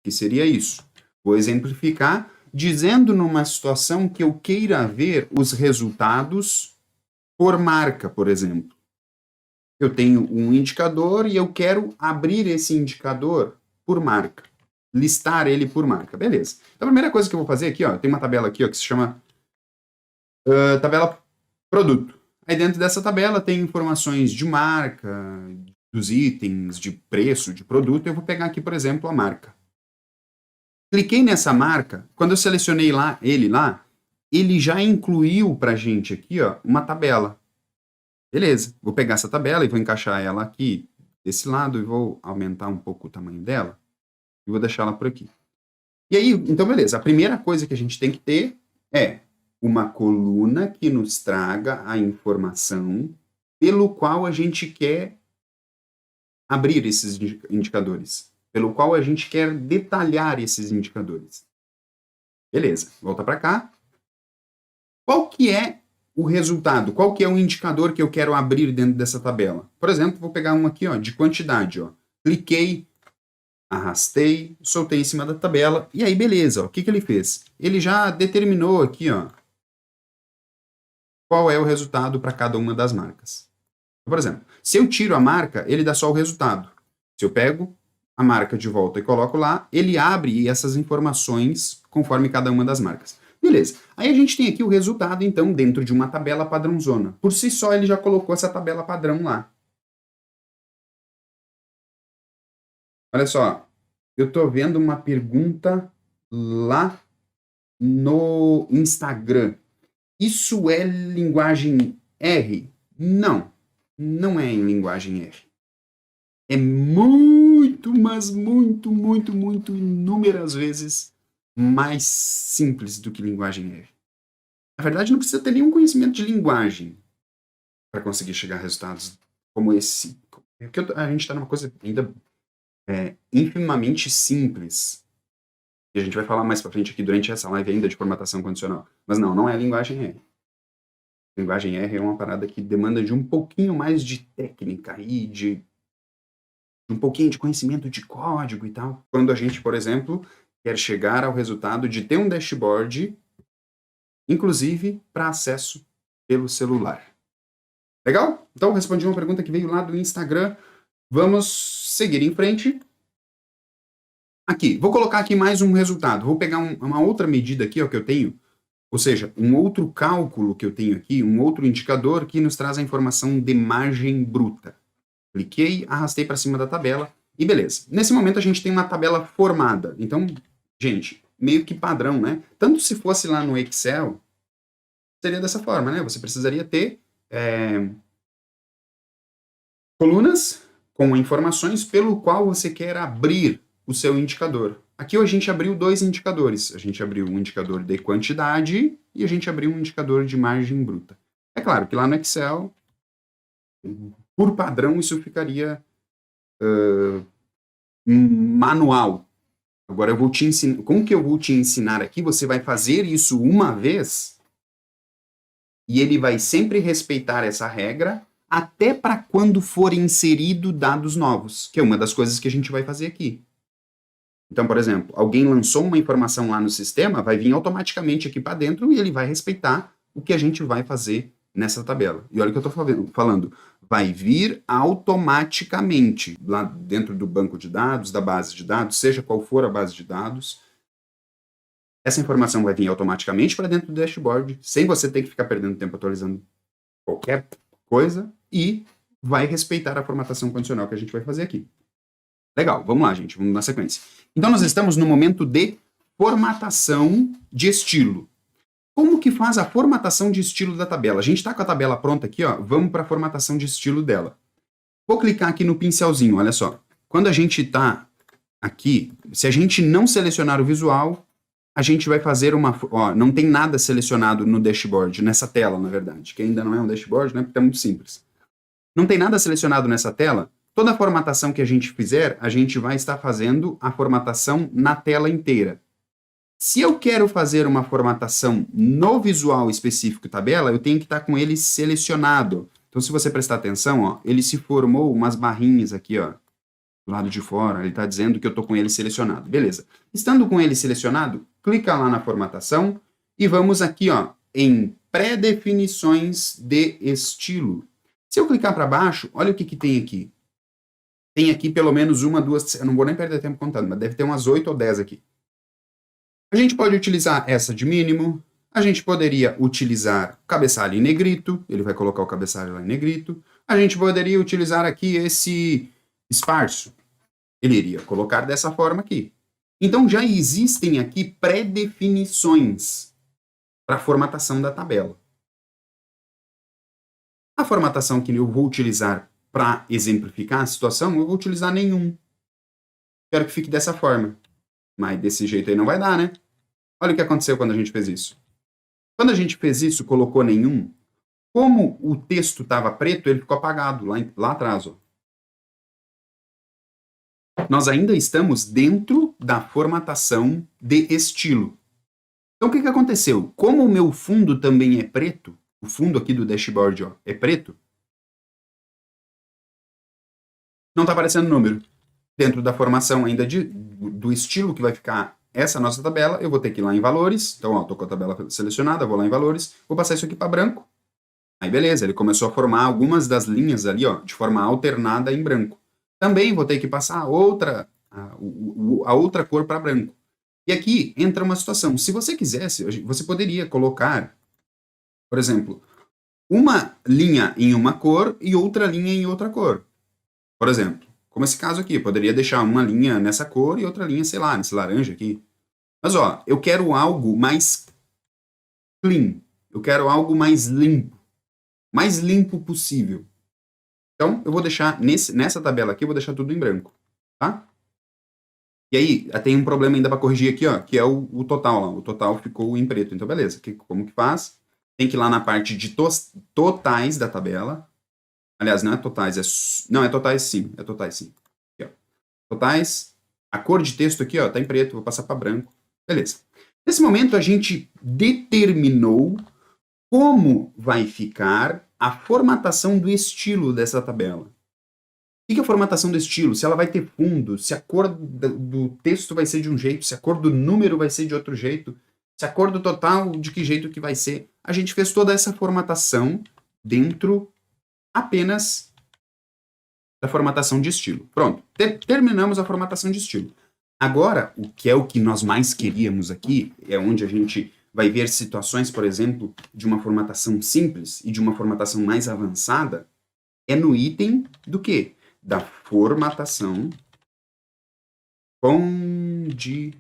que seria isso. Vou exemplificar dizendo numa situação que eu queira ver os resultados por marca, por exemplo. Eu tenho um indicador e eu quero abrir esse indicador por marca. Listar ele por marca. Beleza. Então, a primeira coisa que eu vou fazer aqui, ó, tem uma tabela aqui, ó, que se chama tabela produto. Aí dentro dessa tabela tem informações de marca, dos itens, de preço, de produto. Eu vou pegar aqui, por exemplo, a marca. Cliquei nessa marca, quando eu selecionei ele já incluiu pra gente aqui, ó, uma tabela. Beleza, vou pegar essa tabela e vou encaixar ela aqui desse lado e vou aumentar um pouco o tamanho dela e vou deixar ela por aqui. E aí, então beleza, a primeira coisa que a gente tem que ter é uma coluna que nos traga a informação pelo qual a gente quer abrir esses indicadores, pelo qual a gente quer detalhar esses indicadores. Beleza, volta para cá. Qual que é o resultado? Qual que é o indicador que eu quero abrir dentro dessa tabela? Por exemplo, vou pegar um aqui, ó, de quantidade. Ó. Cliquei, arrastei, soltei em cima da tabela, e aí beleza, ó, o que ele fez? Ele já determinou aqui, ó, qual é o resultado para cada uma das marcas. Por exemplo, se eu tiro a marca, ele dá só o resultado. Se eu pego a marca de volta e coloco lá, ele abre essas informações conforme cada uma das marcas. Beleza. Aí a gente tem aqui o resultado, então, dentro de uma tabela padrãozona. Por si só, ele já colocou essa tabela padrão lá. Olha só, eu estou vendo uma pergunta lá no Instagram. Isso é linguagem R? Não, não é em linguagem R. É muito, mas muito, muito, muito, inúmeras vezes mais simples do que linguagem R. Na verdade, não precisa ter nenhum conhecimento de linguagem para conseguir chegar a resultados como esse. Porque a gente está numa coisa ainda infimamente simples. E a gente vai falar mais para frente aqui durante essa live ainda de formatação condicional. Mas não é a linguagem R. A linguagem R é uma parada que demanda de um pouquinho mais de técnica e de um pouquinho de conhecimento de código e tal. Quando a gente, por exemplo, quer chegar ao resultado de ter um dashboard, inclusive para acesso pelo celular. Legal? Então, respondi uma pergunta que veio lá do Instagram. Vamos seguir em frente. Aqui, vou colocar aqui mais um resultado. Vou pegar uma outra medida aqui, ó, que eu tenho, ou seja, um outro cálculo que eu tenho aqui, um outro indicador que nos traz a informação de margem bruta. Cliquei, arrastei para cima da tabela e beleza. Nesse momento a gente tem uma tabela formada. Então, gente, meio que padrão, né? Tanto se fosse lá no Excel, seria dessa forma, né? Você precisaria ter colunas com informações pelo qual você quer abrir o seu indicador. Aqui a gente abriu dois indicadores. A gente abriu um indicador de quantidade e a gente abriu um indicador de margem bruta. É claro que lá no Excel, por padrão, isso ficaria manual. Agora eu vou te ensinar. Como que eu vou te ensinar aqui? Você vai fazer isso uma vez e ele vai sempre respeitar essa regra até para quando for inserido dados novos, que é uma das coisas que a gente vai fazer aqui. Então, por exemplo, alguém lançou uma informação lá no sistema, vai vir automaticamente aqui para dentro e ele vai respeitar o que a gente vai fazer nessa tabela. E olha o que eu estou falando. Vai vir automaticamente lá dentro do banco de dados, da base de dados, seja qual for a base de dados. Essa informação vai vir automaticamente para dentro do dashboard, sem você ter que ficar perdendo tempo atualizando qualquer coisa, e vai respeitar a formatação condicional que a gente vai fazer aqui. Legal, vamos lá, gente, vamos na sequência. Então, nós estamos no momento de formatação de estilo. Como que faz a formatação de estilo da tabela? A gente está com a tabela pronta aqui, ó, vamos para a formatação de estilo dela. Vou clicar aqui no pincelzinho, olha só. Quando a gente está aqui, se a gente não selecionar o visual, a gente vai fazer uma... Ó, não tem nada selecionado no dashboard, nessa tela, na verdade, que ainda não é um dashboard, né, porque é muito simples. Não tem nada selecionado nessa tela. Toda a formatação que a gente fizer, a gente vai estar fazendo a formatação na tela inteira. Se eu quero fazer uma formatação no visual específico tabela, eu tenho que estar com ele selecionado. Então, se você prestar atenção, ó, ele se formou umas barrinhas aqui, ó, do lado de fora, ele está dizendo que eu estou com ele selecionado. Beleza. Estando com ele selecionado, clica lá na formatação e vamos aqui, ó, em pré-definições de estilo. Se eu clicar para baixo, olha o que tem aqui. Tem aqui pelo menos uma, duas, eu não vou nem perder tempo contando, mas deve ter umas 8 ou 10 aqui. A gente pode utilizar essa de mínimo, a gente poderia utilizar cabeçalho em negrito, ele vai colocar o cabeçalho lá em negrito. A gente poderia utilizar aqui esse esparso, ele iria colocar dessa forma aqui. Então já existem aqui pré-definições para a formatação da tabela. A formatação que eu vou utilizar para exemplificar a situação, eu vou utilizar nenhum. Quero que fique dessa forma. Mas desse jeito aí não vai dar, né? Olha o que aconteceu quando a gente fez isso. Quando a gente fez isso, colocou nenhum, como o texto estava preto, ele ficou apagado lá atrás. Ó. Nós ainda estamos dentro da formatação de estilo. Então, o que aconteceu? Como o meu fundo também é preto, o fundo aqui do dashboard ó, é preto, não está aparecendo número. Dentro da formação ainda do estilo que vai ficar essa nossa tabela, eu vou ter que ir lá em valores. Então, estou com a tabela selecionada, vou lá em valores, vou passar isso aqui para branco. Aí, beleza, ele começou a formar algumas das linhas ali, ó, de forma alternada em branco. Também vou ter que passar a outra cor para branco. E aqui entra uma situação. Se você quisesse, você poderia colocar, por exemplo, uma linha em uma cor e outra linha em outra cor. Por exemplo, como esse caso aqui, eu poderia deixar uma linha nessa cor e outra linha, sei lá, nesse laranja aqui. Mas, ó, eu quero algo mais clean. Eu quero algo mais limpo possível. Então, eu vou deixar, nessa tabela aqui, eu vou deixar tudo em branco, tá? E aí, tem um problema ainda para corrigir aqui, ó, que é o total lá. O total ficou em preto. Então, beleza. Como que faz? Tem que ir lá na parte de totais da tabela. Aliás, não é totais, não, é totais sim. É totais sim. Aqui, ó. Totais. A cor de texto aqui, ó, tá em preto. Vou passar para branco. Beleza. Nesse momento, a gente determinou como vai ficar a formatação do estilo dessa tabela. O que é a formatação do estilo? Se ela vai ter fundo, se a cor do texto vai ser de um jeito, se a cor do número vai ser de outro jeito, se a cor do total, de que jeito que vai ser. A gente fez toda essa formatação dentro apenas da formatação de estilo. Pronto, terminamos a formatação de estilo. Agora, o que é o que nós mais queríamos aqui, é onde a gente vai ver situações, por exemplo, de uma formatação simples e de uma formatação mais avançada, é no item do quê? Da formatação condicional.